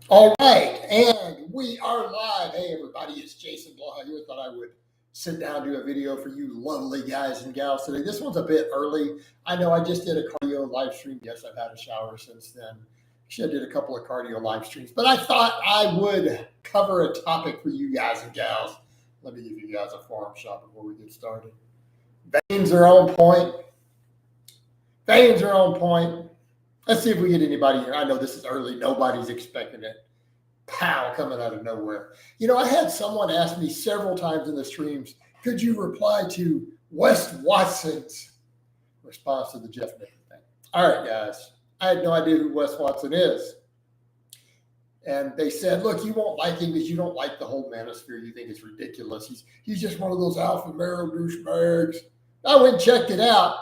All right, and we are live. Hey, everybody, it's Jason Blaha here. Thought I would sit down and do a video for you lovely guys and gals today. This one's a bit early. I know I just did a cardio live stream. Yes, I've had a shower since then. Actually, I did a couple of cardio live streams, but I thought I would cover a topic for you guys and gals. Let me give you guys a forum shot before we get started. Veins are on point. Veins are on point. Let's see if we get anybody here. I know this is early. Nobody's expecting it. Pow, coming out of nowhere. You know, I had someone ask me several times in the streams, could you reply to Wes Watson's response to the Jeff Nippard thing? All right, guys. I had no idea who Wes Watson is. And they said, look, you won't like him because you don't like the whole manosphere. You think it's ridiculous. He's just one of those alpha male douchebags. I went and checked it out.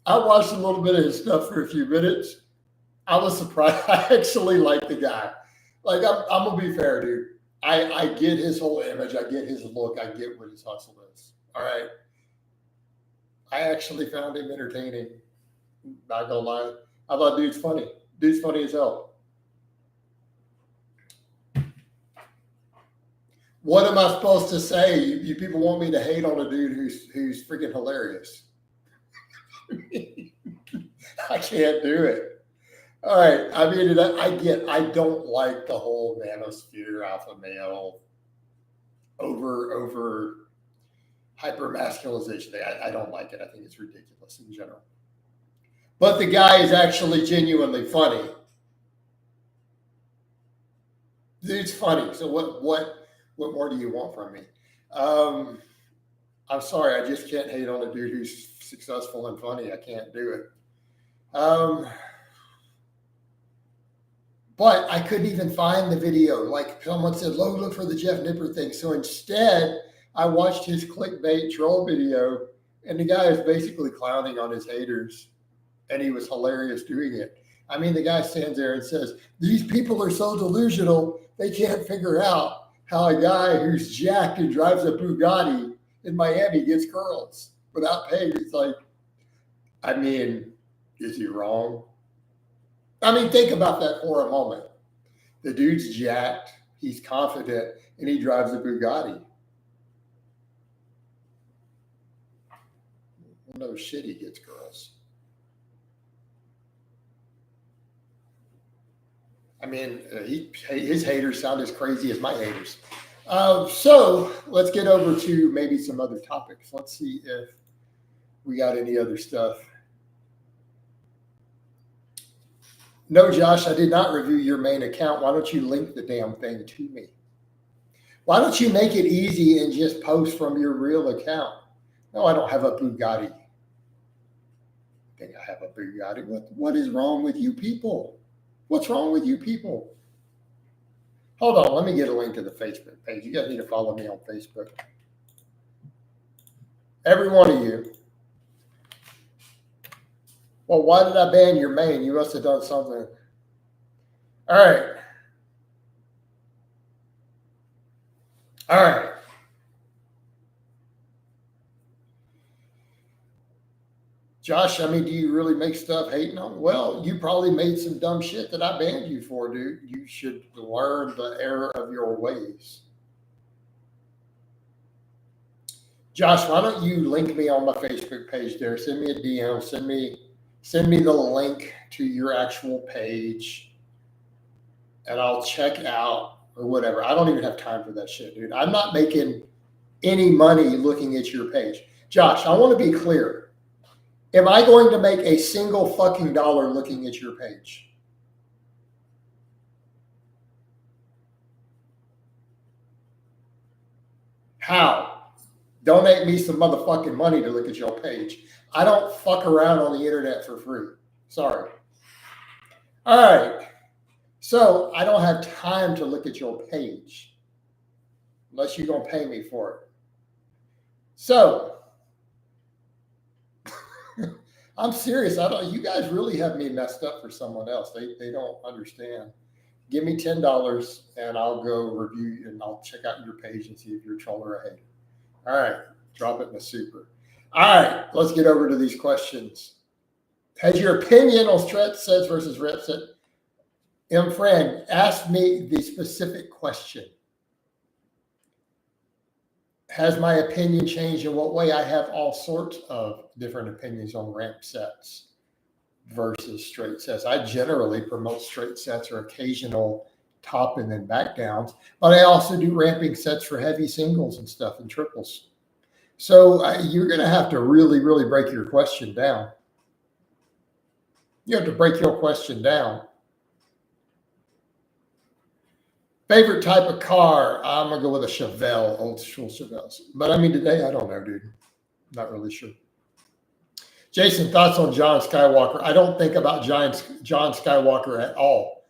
I watched a little bit of his stuff for a few minutes. I was surprised. I actually like the guy. Like, I'm going to be fair, dude. I get his whole image. I get his look. I get what his hustle is. All right. I actually found him entertaining. Not going to lie. I thought dude's funny. Dude's funny as hell. What am I supposed to say? You people want me to hate on a dude who's freaking hilarious. I can't do it. All right. I mean, I don't like the whole manosphere, alpha male, over hyper masculinization thing. I don't like it. I think it's ridiculous in general. But the guy is actually genuinely funny. Dude's funny. So what more do you want from me? I'm sorry. I just can't hate on a dude who's successful and funny. I can't do it. But I couldn't even find the video. Like someone said, look for the Jeff Nippard thing. So instead, I watched his clickbait troll video, and the guy is basically clowning on his haters, and he was hilarious doing it. I mean, the guy stands there and says, these people are so delusional, they can't figure out how a guy who's jacked and drives a Bugatti in Miami gets curls without paying. It's like, I mean, is he wrong? I mean, think about that for a moment. The dude's jacked, he's confident, and he drives a Bugatti. No shit, he gets girls. I mean, his haters sound as crazy as my haters. So let's get over to maybe some other topics. Let's see if we got any other stuff. No, Josh, I did not review your main account. Why don't you link the damn thing to me? Why don't you make it easy and just post from your real account? No, I don't have a Bugatti. I think I have a Bugatti. What is wrong with you people? What's wrong with you people? Hold on, let me get a link to the Facebook page. You guys need to follow me on Facebook. Every one of you. Well, why did I ban your main? You must have done something. All right. All right. Josh, I mean, do you really make stuff hating on? Well, you probably made some dumb shit that I banned you for, dude. You should learn the error of your ways. Josh, why don't you link me on my Facebook page there? Send me a DM. Send me the link to your actual page, and I'll check out or whatever. I don't even have time for that shit, dude. I'm not making any money looking at your page. Josh, I want to be clear. Am I going to make a single fucking dollar looking at your page? How? Donate me some motherfucking money to look at your page. I don't fuck around on the internet for free. Sorry. All right. So I don't have time to look at your page unless you're going to pay me for it. So I'm serious. You guys really have me messed up for someone else. They don't understand. Give me $10 and I'll go review and I'll check out your page and see if you're a troll or a hater. All right. Drop it in the super. All right, let's get over to these questions. Has your opinion on stretch sets versus rep set Friend, ask me the specific question. Has my opinion changed? In what way? I have all sorts of different opinions on ramp sets versus straight sets. I generally promote straight sets or occasional top and then back downs, but I also do ramping sets for heavy singles and stuff and triples. So you're going to have to really, really break your question down. You have to break your question down. Favorite type of car? I'm going to go with a Chevelle, old school Chevelles. But I mean, today, I don't know, dude. Not really sure. Jason, thoughts on John Skywalker? I don't think about John Skywalker at all.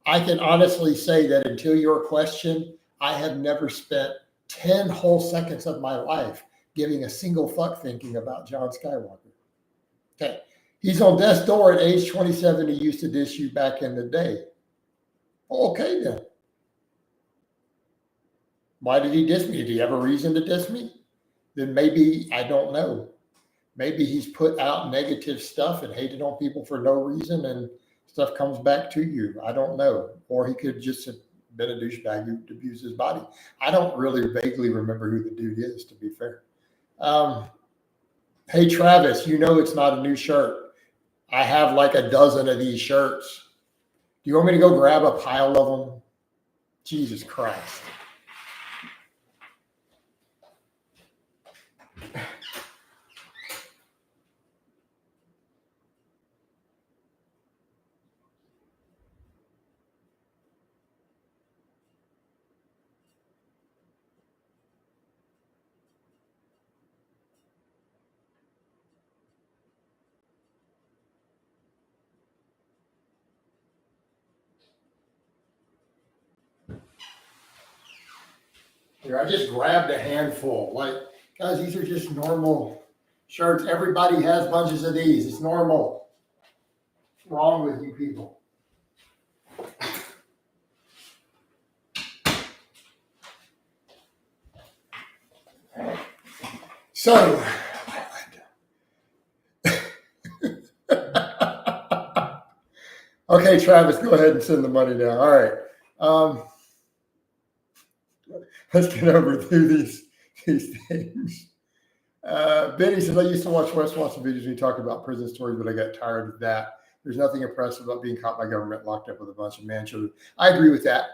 I can honestly say that until your question, I have never spent 10 whole seconds of my life giving a single fuck thinking about John Skywalker. Okay. He's on death's door at age 27. He used to diss you back in the day. Okay, then. Why did he diss me? Did he have a reason to diss me? Then maybe, I don't know. Maybe he's put out negative stuff and hated on people for no reason and stuff comes back to you. I don't know. Or he could just have been a douchebag who abused his body. I don't really vaguely remember who the dude is, to be fair. Hey, Travis, you know it's not a new shirt. I have like a dozen of these shirts. Do you want me to go grab a pile of them? Jesus Christ. Here, I just grabbed a handful. Like, guys, these are just normal shirts. Everybody has bunches of these. It's normal. What's wrong with you people? So, okay, Travis, go ahead and send the money down. All right. Let's get over through these things. Benny says, I used to watch Wes Watson videos when he talked about prison stories, but I got tired of that. There's nothing impressive about being caught by government, locked up with a bunch of man children. I agree with that.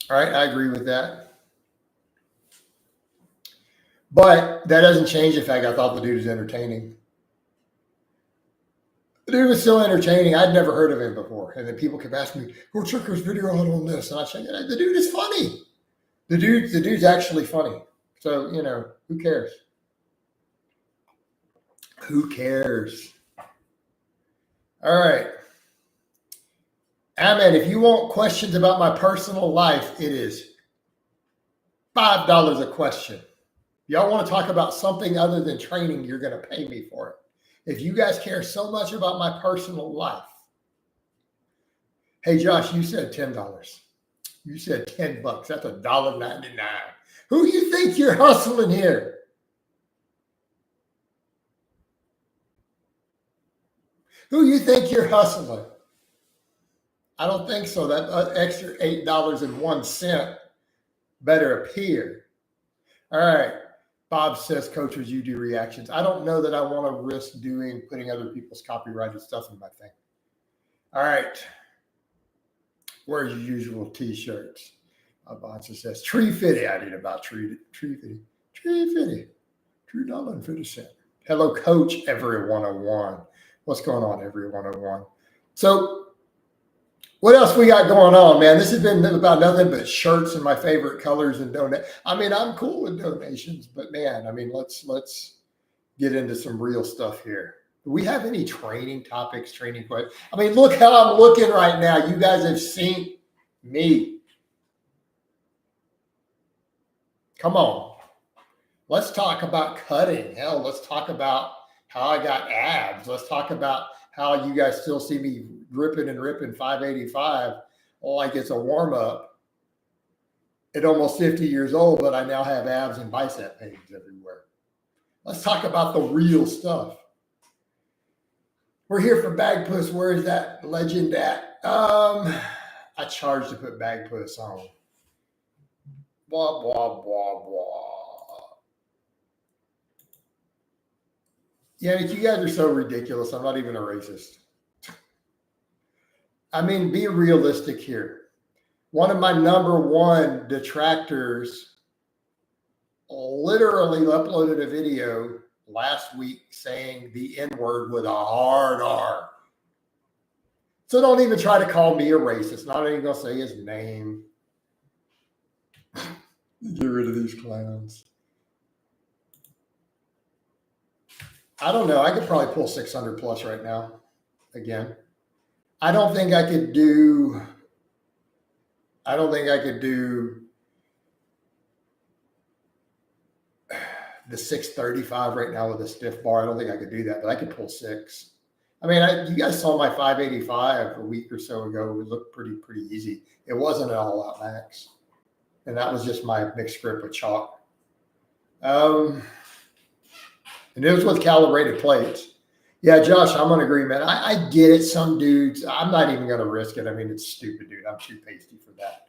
All right, I agree with that. But that doesn't change the fact I thought the dude was entertaining. The dude was still entertaining. I'd never heard of him before. And then people kept asking me, go check his video out on this. And I said, the dude is funny. The dude's actually funny. So, you know, who cares? Who cares? All right. Amen. If you want questions about my personal life, it is $5 a question. Y'all want to talk about something other than training, you're going to pay me for it. If you guys care so much about my personal life. Hey, Josh, you said $10. You said $10. That's $1.99. Who you think you're hustling here? Who you think you're hustling? I don't think so. That extra $8.01 better appear. All right. Bob says, coaches, you do reactions. I don't know that I want to risk putting other people's copyrighted stuff in my thing. All right. Where's your usual t-shirts? Bonsa says, tree fitty. I did about tree fitty. Tree fitty. $2.50. Hello, coach, every 101. What's going on, every 101? So, what else we got going on, man? This has been about nothing but shirts and my favorite colors and donate. I mean, I'm cool with donations, but man, I mean, let's get into some real stuff here. Do we have any training topics, training questions? I mean, look how I'm looking right now. You guys have seen me. Come on. Let's talk about cutting. Hell, let's talk about how I got abs. Let's talk about how you guys still see me ripping 585 like it's a warm-up at almost 50 years old, but I now have abs and bicep pains everywhere. Let's talk about the real stuff. We're here for Bag Puss. Where is that legend at? I charge to put Bag Puss on. Blah, blah, blah, blah. Yeah, you guys are so ridiculous. I'm not even a racist. I mean, be realistic here. One of my number one detractors literally uploaded a video last week saying the N-word with a hard R. So don't even try to call me a racist. Not even going to say his name. Get rid of these clowns. I don't know. I could probably pull 600 plus right now. Again. I don't think I could do the 635 right now with a stiff bar. I don't think I could do that, but I could pull 6. I mean, you guys saw my 585 a week or so ago. It looked pretty easy. It wasn't an all-out max. And that was just my mixed grip with chalk. And it was with calibrated plates. Yeah, Josh, I'm in agreement. I get it. Some dudes, I'm not even going to risk it. I mean, it's stupid, dude. I'm too pasty for that.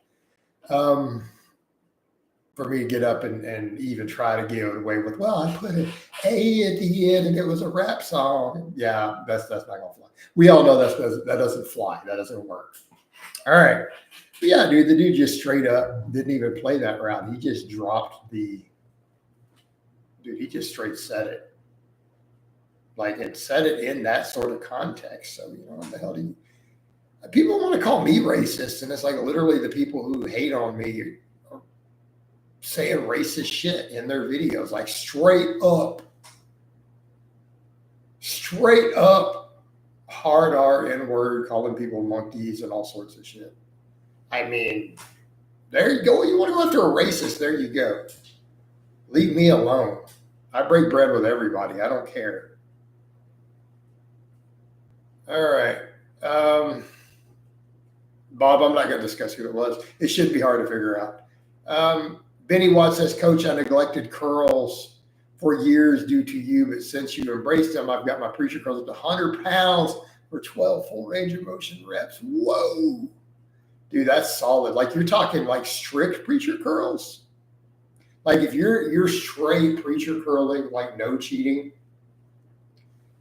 For me to get up and even try to get away with, well, I put an A at the end and it was a rap song. Yeah, that's not going to fly. We all know that doesn't fly. That doesn't work. All right. But yeah, dude, the dude just straight up didn't even play that route. He just dropped he just straight said it. Like, it said it in that sort of context. So, what the hell people want to call me racist. And it's like literally the people who hate on me are saying racist shit in their videos, like straight up hard R N-word, calling people monkeys and all sorts of shit. I mean, there you go. You want to go after a racist? There you go. Leave me alone. I break bread with everybody. I don't care. All right. Bob, I'm not going to discuss who it was. It should be hard to figure out. Benny Watts says, Coach, I neglected curls for years due to you, but since you embraced them, I've got my preacher curls up to 100 pounds for 12 full range of motion reps. Whoa. Dude, that's solid. Like, you're talking like strict preacher curls. Like, if you're straight preacher curling, like no cheating,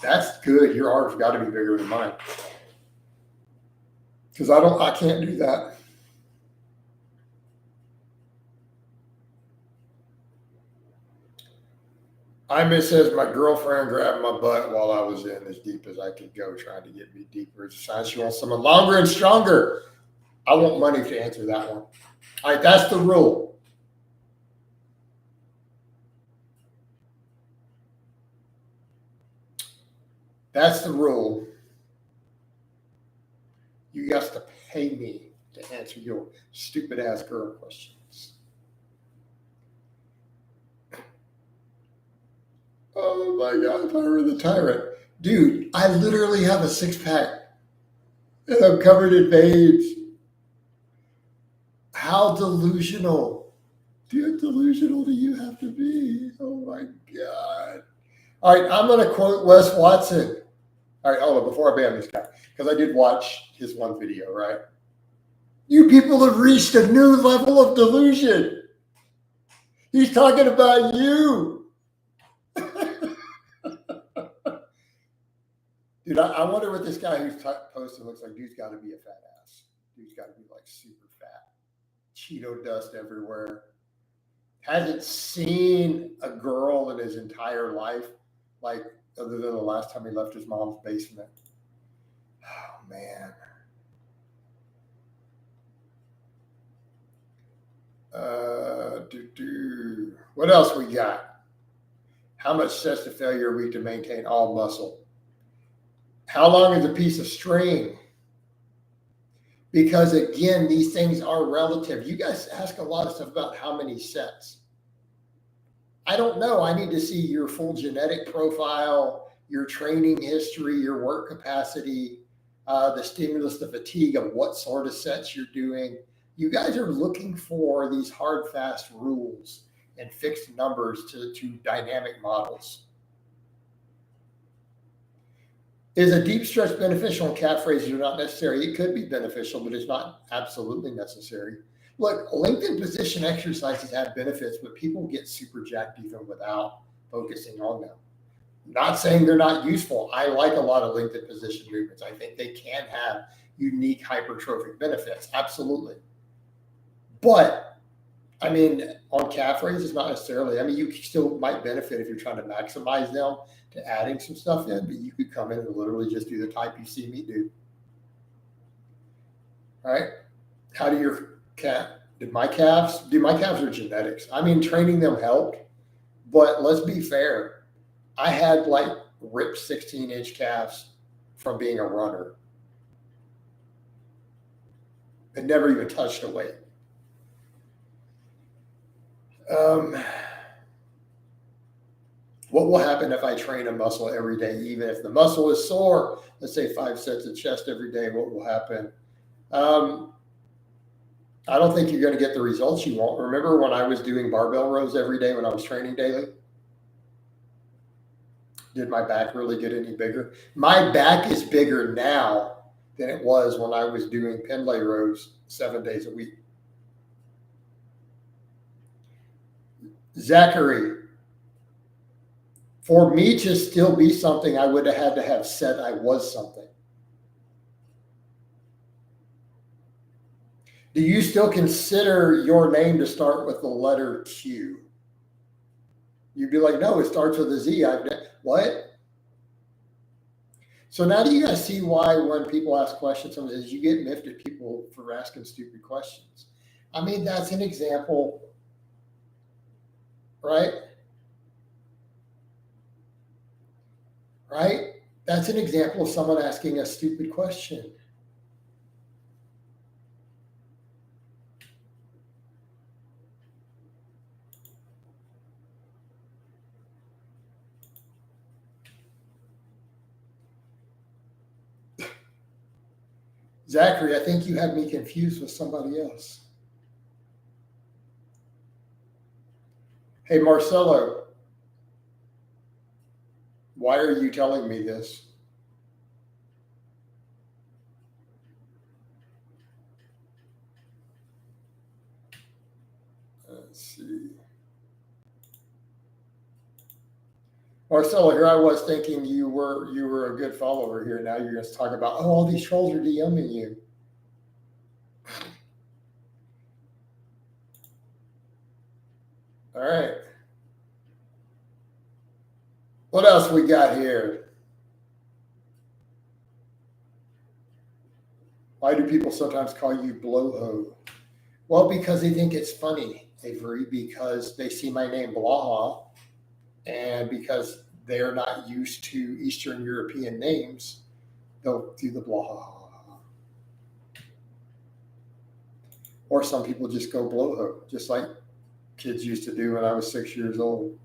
that's good. Your arms got to be bigger than mine. Because I can't do that. Imis says, my girlfriend grabbed my butt while I was in as deep as I could go, trying to get me deeper. It's a sign she wants someone longer and stronger. I want money to answer that one. All right, that's the rule. That's the rule. You got to pay me to answer your stupid ass girl questions. Oh my God, if I were the tyrant. Dude, I literally have a 6-pack and I'm covered in veins. How delusional? Dude, delusional do you have to be? Oh my God. All right, I'm going to quote Wes Watson. All right, hold on, before I ban this guy, because I did watch his one video, right? You people have reached a new level of delusion. He's talking about you. Dude, I wonder what this guy who's posting looks like. Dude's got to be a fat ass. Dude's got to be like super fat. Cheeto dust everywhere. Hasn't seen a girl in his entire life, like other than the last time he left his mom's basement. Oh, man. What else we got? How much stress to failure a week to maintain all muscle? How long is a piece of string? Because again, these things are relative. You guys ask a lot of stuff about how many sets. I don't know. I need to see your full genetic profile, your training history, your work capacity, the stimulus, the fatigue of what sort of sets you're doing. You guys are looking for these hard, fast rules and fixed numbers to dynamic models. Is a deep stretch beneficial and calf raises are not necessary? It could be beneficial, but it's not absolutely necessary. Look, lengthened position exercises have benefits, but people get super jacked even without focusing on them. Not saying they're not useful. I like a lot of lengthened position movements. I think they can have unique hypertrophic benefits. Absolutely. But I mean, on calf raises, not necessarily. I mean, you still might benefit if you're trying to maximize them to adding some stuff in, but you could come in and literally just do the type you see me do. All right. How do your calf? My calves are genetics. I mean, training them helped, but let's be fair. I had like ripped 16-inch calves from being a runner and never even touched a weight. What will happen if I train a muscle every day, even if the muscle is sore? Let's say 5 sets of chest every day. What will happen? I don't think you're going to get the results you want. Remember when I was doing barbell rows every day when I was training daily? Did my back really get any bigger? My back is bigger now than it was when I was doing Pendlay rows 7 days a week. Zachary, for me to still be something, I would have had to have said I was something. Do you still consider your name to start with the letter Q? You'd be like, no, it starts with a Z. What? So now do you guys see why when people ask questions, someone says, you get miffed at people for asking stupid questions? I mean, that's an example, right? Right? That's an example of someone asking a stupid question. Zachary, I think you had me confused with somebody else. Hey, Marcelo, why are you telling me this? Let's see. Marcelo, here I was thinking you were a good follower here. Now you're just talking about, all these trolls are DMing you. All right. What else we got here? Why do people sometimes call you Blowho? Well, because they think it's funny, Avery, because they see my name Blaha, and because they're not used to Eastern European names, they'll do the Blaha. Or some people just go Blowho, just like kids used to do when I was 6 years old,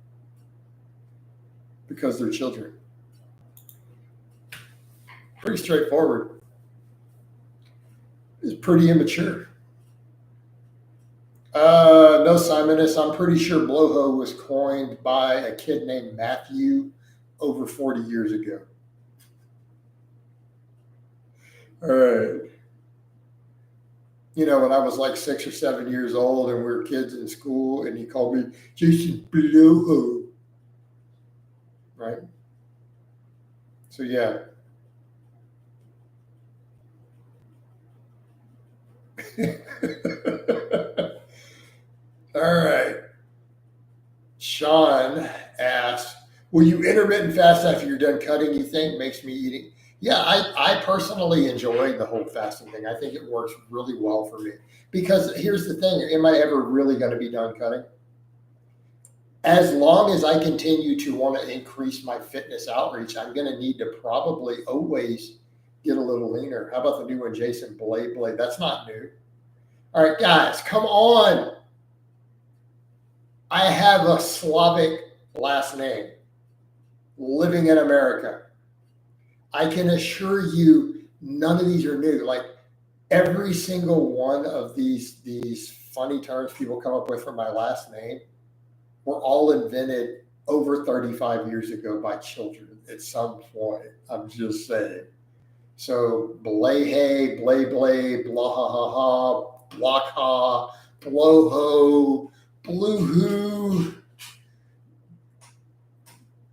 because they're children. Pretty straightforward. It's pretty immature. No, Simonus, I'm pretty sure Blowho was coined by a kid named Matthew over 40 years ago. All right. You know, when I was like 6 or 7 years old and we were kids in school and he called me Jason Blowho. Right? So, yeah. All right. Sean asked, will you intermittent fast after you're done cutting, you think? Makes me eating. Yeah, I personally enjoy the whole fasting thing. I think it works really well for me. Because here's the thing, am I ever really going to be done cutting? As long as I continue to want to increase my fitness outreach, I'm going to need to probably always get a little leaner. How about the new one, Jason Blade? That's not new. All right, guys, come on. I have a Slavic last name, living in America. I can assure you none of these are new. Like every single one of these funny terms people come up with for my last name were all invented over 35 years ago by children at some point. I'm just saying. So Blaha, Blaha, Blaha, Blaha, Bloho, Bluehoo.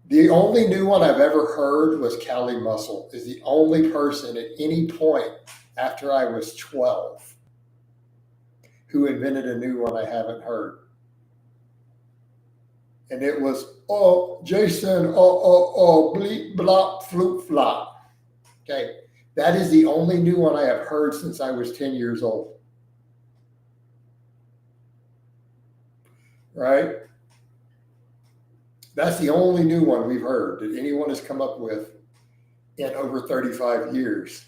The only new one I've ever heard was Cali Muscle. Is the only person at any point after I was 12 who invented a new one I haven't heard. And it was, Jason, bleep, blop, floop, flop. Okay. That is the only new one I have heard since I was 10 years old. Right? That's the only new one we've heard that anyone has come up with in over 35 years.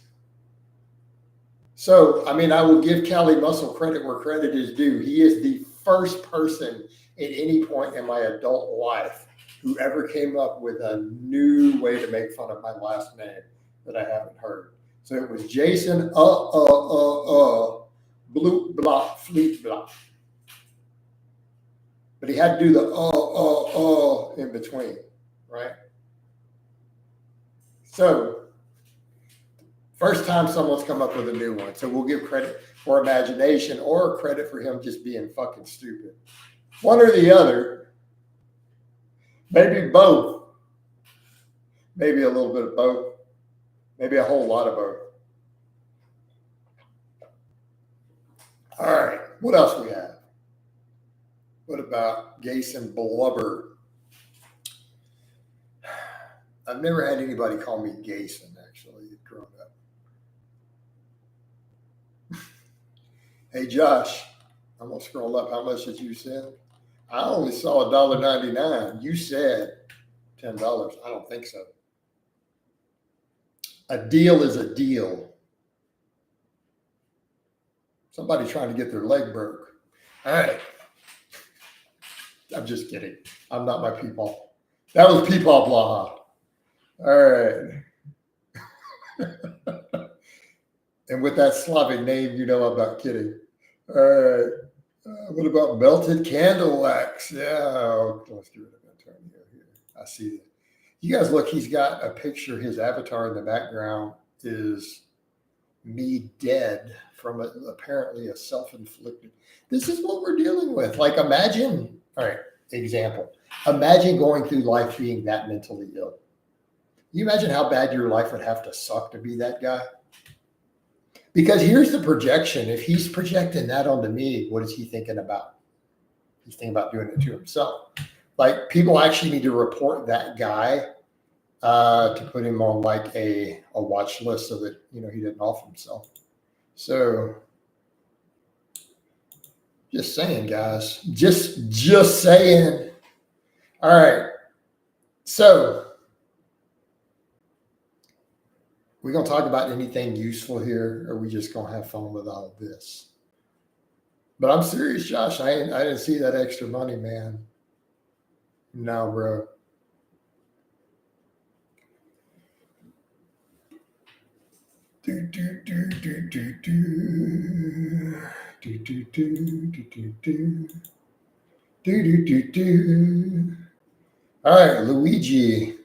So, I mean, I will give Cali Muscle credit where credit is due. He is the first person at any point in my adult life who ever came up with a new way to make fun of my last name that I haven't heard. So it was Jason, bloop, blop, fleet, blop. But he had to do the in between, right? So, first time someone's come up with a new one. So we'll give credit for imagination or credit for him just being fucking stupid. One or the other. Maybe both. Maybe a little bit of both. Maybe a whole lot of both. All right. What else we have? What about Jason Blubber? I've never had anybody call me Jason, actually, growing up. Hey, Josh, I'm going to scroll up. How much did you send? I only saw $1.99. You said $10. I don't think so. A deal is a deal. Somebody trying to get their leg broke. All right. I'm just kidding. I'm not my people. That was Peepaw Blaha. All right. And with that Slavic name, you know I'm not kidding. All right. What about melted candle wax? Yeah. Let's do it again. Here. I see it. You guys look, he's got a picture. His avatar in the background is me dead from apparently a self-inflicted. This is what we're dealing with. Like, imagine, all right, example. Imagine going through life being that mentally ill. You imagine how bad your life would have to suck to be that guy? Because here's the projection. If he's projecting that onto me, what is he thinking about? He's thinking about doing it to himself. Like, people actually need to report that guy to put him on like a watch list so that, you know, he didn't off himself. So just saying, guys, just saying. All right. So we going to talk about anything useful here, or are we just going to have fun with all of this? But I'm serious, Josh. I didn't see that extra money, man. No, bro. All right, Luigi.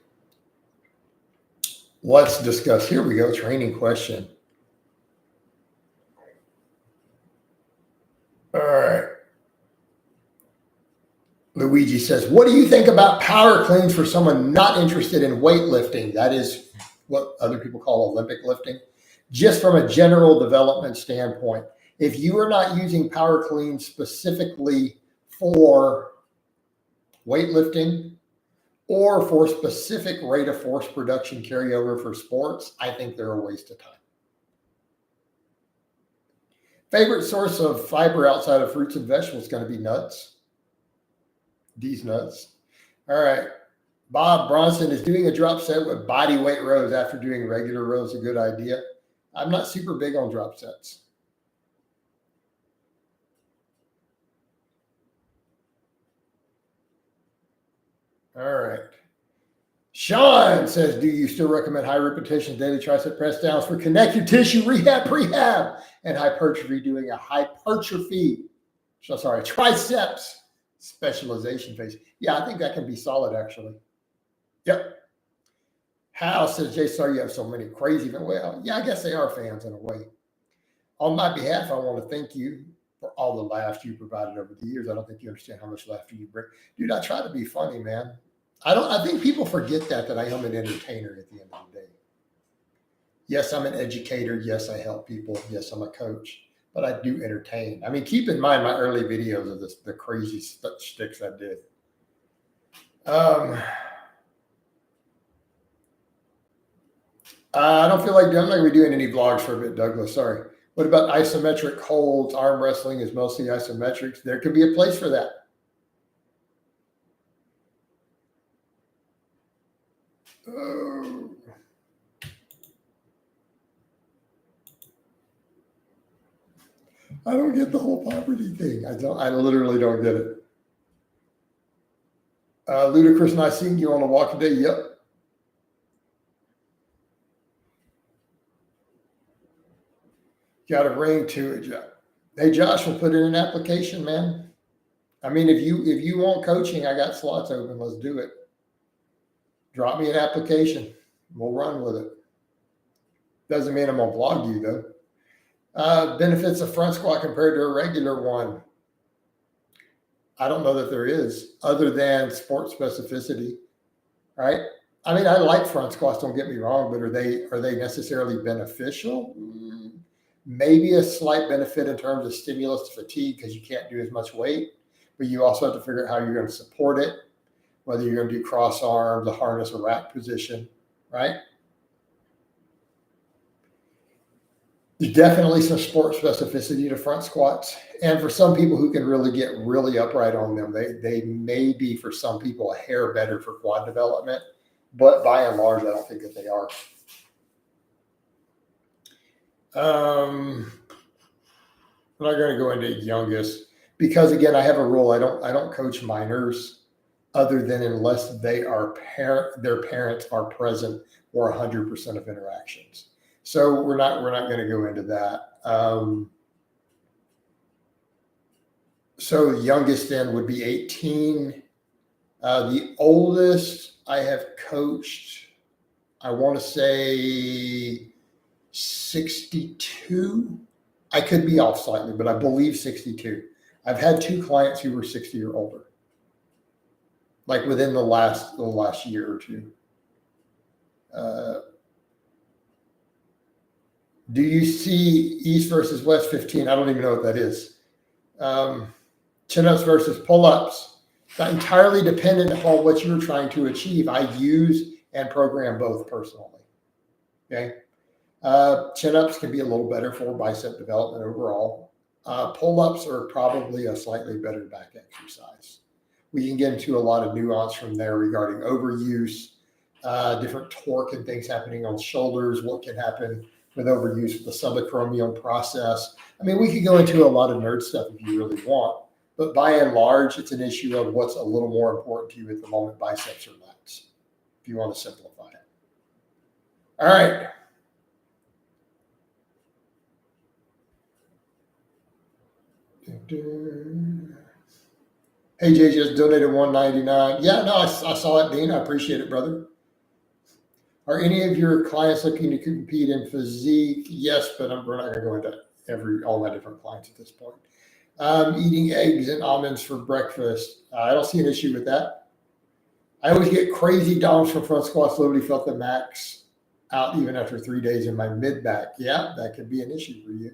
Let's discuss. Here we go. Training question. All right. Luigi says, what do you think about power cleans for someone not interested in weightlifting? That is what other people call Olympic lifting. Just from a general development standpoint, if you are not using power cleans specifically for weightlifting or for specific rate of force production carryover for sports, I think they're a waste of time. Favorite source of fiber outside of fruits and vegetables is going to be nuts. These nuts. All right. Bob Bronson, is doing a drop set with body weight rows after doing regular rows a good idea? I'm not super big on drop sets. All right. Sean says, do you still recommend high repetition daily tricep press downs for connective tissue rehab, and hypertrophy, doing a hypertrophy, triceps specialization phase. Yeah, I think that can be solid, actually. Yep. Hal says, Jay, sorry you have so many crazy. Well, yeah, I guess they are fans in a way. On my behalf, I want to thank you for all the laughs you provided over the years. I don't think you understand how much laughter you bring. Dude, I try to be funny, man. I think people forget that I am an entertainer at the end of the day. Yes, I'm an educator. Yes, I help people. Yes, I'm a coach, but I do entertain. I mean, keep in mind my early videos of the crazy sticks I did. I don't feel like I'm not going to be doing any vlogs for a bit, Douglas. Sorry. What about isometric holds? Arm wrestling is mostly isometrics. There could be a place for that. Oh. I don't get the whole poverty thing. I literally don't get it. Ludacris and I seen you on a walk today. Yep. Got a ring to it, Josh. Hey, Josh, we'll put in an application, man. I mean, if you want coaching, I got slots open. Let's do it. Drop me an application. We'll run with it. Doesn't mean I'm gonna vlog you though. Benefits of front squat compared to a regular one. I don't know that there is, other than sport specificity, right? I mean, I like front squats, don't get me wrong, but are they necessarily beneficial? Maybe a slight benefit in terms of stimulus to fatigue because you can't do as much weight, but you also have to figure out how you're going to support it, whether you're going to do cross arms, a harness, or rack position, right? There's definitely some sport specificity to front squats. And for some people who can really get really upright on them, they may be, for some people, a hair better for quad development. But by and large, I don't think that they are. I'm not going to go into youngest because, again, I have a rule. I don't coach minors other than unless their parents are present or 100% of interactions. So we're not going to go into that. So the youngest then would be 18. The oldest I have coached, I want to say 62. I could be off slightly, but I believe 62. I've had 2 clients who were 60 or older, like within the last year or two. Do you see East versus West 15? I don't even know what that is. Chin-ups versus pull-ups. Not entirely dependent upon what you're trying to achieve. I use and program both personally. Okay. Chin-ups can be a little better for bicep development overall. Pull-ups are probably a slightly better back exercise. We can get into a lot of nuance from there regarding overuse, different torque and things happening on shoulders, what can happen with overuse of the subacromial process. I mean, we could go into a lot of nerd stuff if you really want, but by and large, it's an issue of what's a little more important to you at the moment, biceps or lats, if you want to simplify it. All right. Hey, Jay just donated $1.99. Yeah, no, I saw it, Dean. I appreciate it, brother. Are any of your clients looking to compete in physique? Yes, but we're not going to go into all my different clients at this point. Eating eggs and almonds for breakfast. I don't see an issue with that. I always get crazy DOMs from front squats. Literally felt the max out even after 3 days in my mid back. Yeah, that could be an issue for you.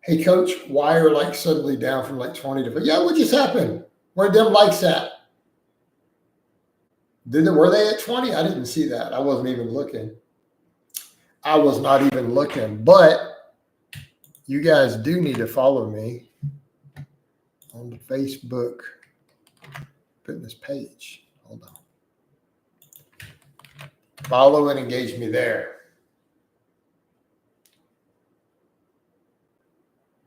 Hey, coach, why are likes suddenly down from like 20 to 50? Yeah, what just happened? Where them likes at? Were they at 20? I didn't see that. I wasn't even looking. I was not even looking, but you guys do need to follow me on the Facebook fitness page. Hold on. Follow and engage me there.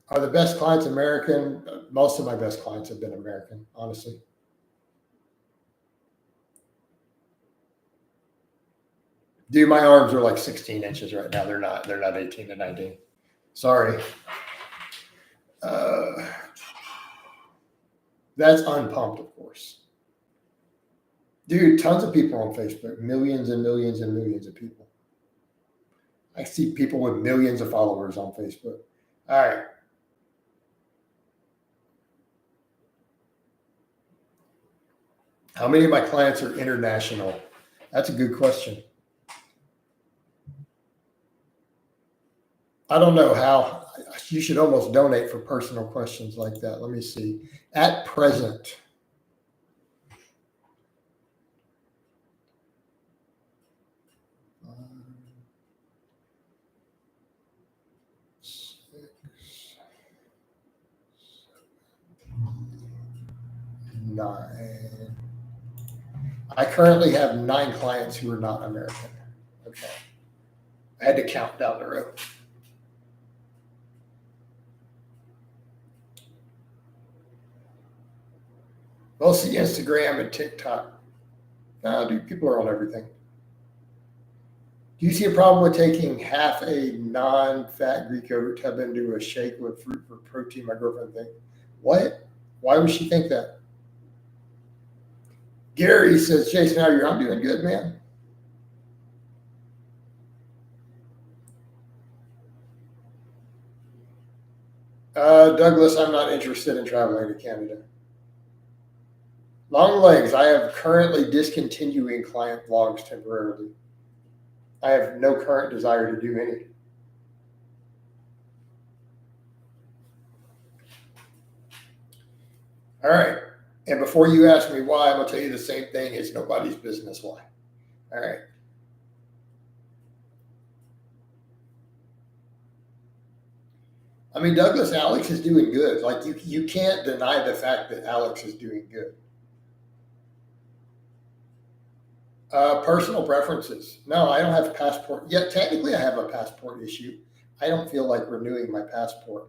Are the best clients American? Most of my best clients have been American, honestly. Dude, my arms are like 16 inches right now. They're not 18 to 19. Sorry. That's unpumped, of course. Dude, tons of people on Facebook, millions and millions and millions of people. I see people with millions of followers on Facebook. All right. How many of my clients are international? That's a good question. I don't know how. You should almost donate for personal questions like that. Let me see. At present, nine. I currently have 9 clients who are not American. Okay. I had to count down the road. Mostly Instagram and TikTok. No, dude, people are on everything. Do you see a problem with taking half a non-fat Greek yogurt tub into a shake with fruit for protein? My girlfriend thinks. What? Why would she think that? Gary says, Jason, how are you? I'm doing good, man. Douglas, I'm not interested in traveling to Canada. Long legs. I am currently discontinuing client vlogs temporarily. I have no current desire to do any. All right. And before you ask me why, I'm going to tell you the same thing. It's nobody's business why. All right. I mean, Douglas, Alex is doing good. Like you can't deny the fact that Alex is doing good. Personal preferences. No, I don't have a passport. Yeah, technically I have a passport issue. I don't feel like renewing my passport.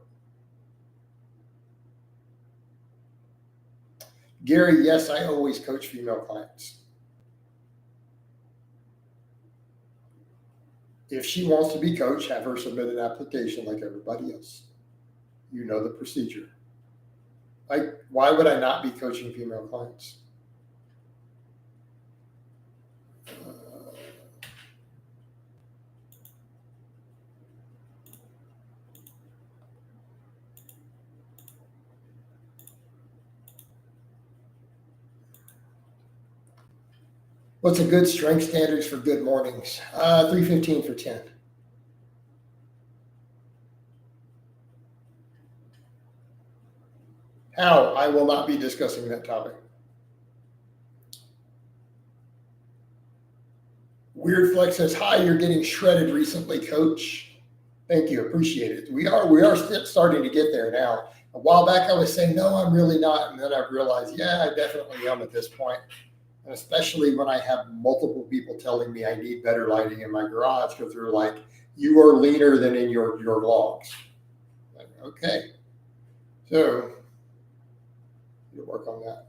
Gary, yes, I always coach female clients. If she wants to be coached, have her submit an application like everybody else. You know the procedure. Like, why would I not be coaching female clients? What's a good strength standards for good mornings? 315 for 10. How? I will not be discussing that topic. Weird Flex says, hi, you're getting shredded recently, coach. Thank you. Appreciate it. We are starting to get there now. A while back, I was saying, no, I'm really not. And then I realized, yeah, I definitely am at this point. And especially when I have multiple people telling me I need better lighting in my garage because they're like, you are leaner than in your vlogs. Like, okay. So you work on that.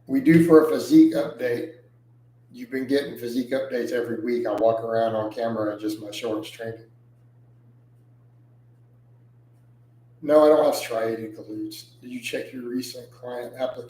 We do for a physique update. You've been getting physique updates every week. I walk around on camera in just my shorts training. No, I don't have striated glutes. Did you check your recent client application?